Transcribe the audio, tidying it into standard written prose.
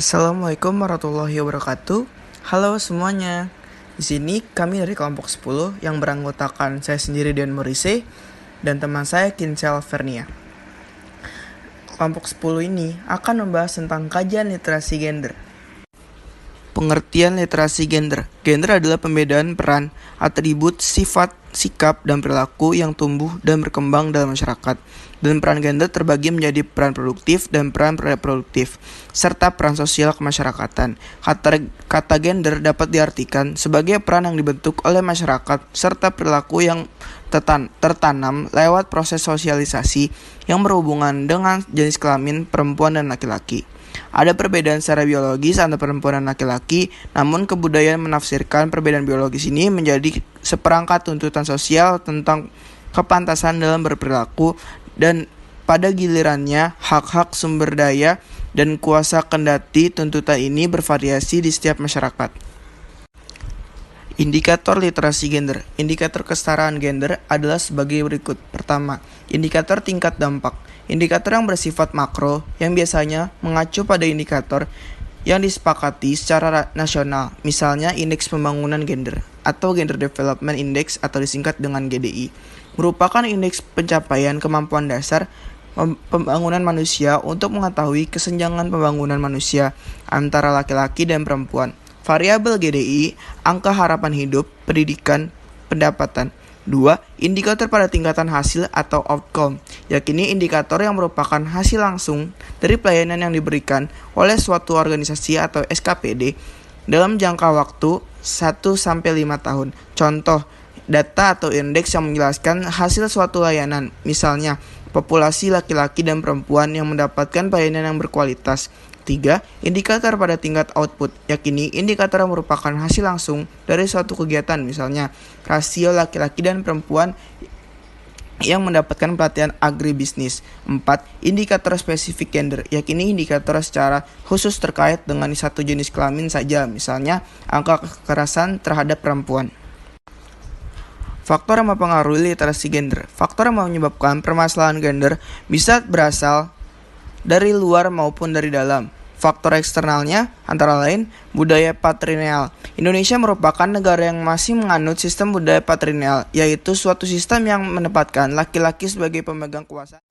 Assalamualaikum warahmatullahi wabarakatuh. Halo semuanya. Di sini kami dari kelompok 10 yang beranggotakan saya sendiri Dian Morise dan teman saya Kinsel Vernia. Kelompok 10 ini akan membahas tentang kajian literasi gender. Pengertian literasi gender. Gender adalah pembedaan peran, atribut, sifat, sikap, dan perilaku yang tumbuh dan berkembang dalam masyarakat. Dan peran gender terbagi menjadi peran produktif dan peran reproduktif, serta peran sosial kemasyarakatan. Kata gender dapat diartikan sebagai peran yang dibentuk oleh masyarakat, serta perilaku yang tertanam lewat proses sosialisasi yang berhubungan dengan jenis kelamin perempuan dan laki-laki. Ada perbedaan secara biologis antara perempuan dan laki-laki, namun kebudayaan menafsirkan perbedaan biologis ini menjadi seperangkat tuntutan sosial tentang kepantasan dalam berperilaku, dan pada gilirannya hak-hak sumber daya dan kuasa kendati tuntutan ini bervariasi di setiap masyarakat. Indikator literasi gender. Indikator kesetaraan gender adalah sebagai berikut. Pertama, indikator tingkat dampak. Indikator yang bersifat makro yang biasanya mengacu pada indikator yang disepakati secara nasional, misalnya Indeks Pembangunan Gender atau Gender Development Index atau disingkat dengan GDI, merupakan indeks pencapaian kemampuan dasar pembangunan manusia untuk mengetahui kesenjangan pembangunan manusia antara laki-laki dan perempuan. Variabel GDI, angka harapan hidup, pendidikan, pendapatan. 2. Indikator pada tingkatan hasil atau outcome, yakni indikator yang merupakan hasil langsung dari pelayanan yang diberikan oleh suatu organisasi atau SKPD dalam jangka waktu 1-5 tahun. Contoh, data atau indeks yang menjelaskan hasil suatu layanan, misalnya populasi laki-laki dan perempuan yang mendapatkan pelayanan yang berkualitas. 3. Indikator pada tingkat output, yakni indikator yang merupakan hasil langsung dari suatu kegiatan, misalnya rasio laki-laki dan perempuan yang mendapatkan pelatihan agribisnis. 4. Indikator spesifik gender, yakni indikator secara khusus terkait dengan satu jenis kelamin saja, misalnya angka kekerasan terhadap perempuan. Faktor yang mempengaruhi literasi gender. Faktor yang menyebabkan permasalahan gender bisa berasal dari luar maupun dari dalam. Faktor eksternalnya antara lain budaya patrilineal. Indonesia merupakan negara yang masih menganut sistem budaya patrilineal, yaitu suatu sistem yang menempatkan laki-laki sebagai pemegang kuasa.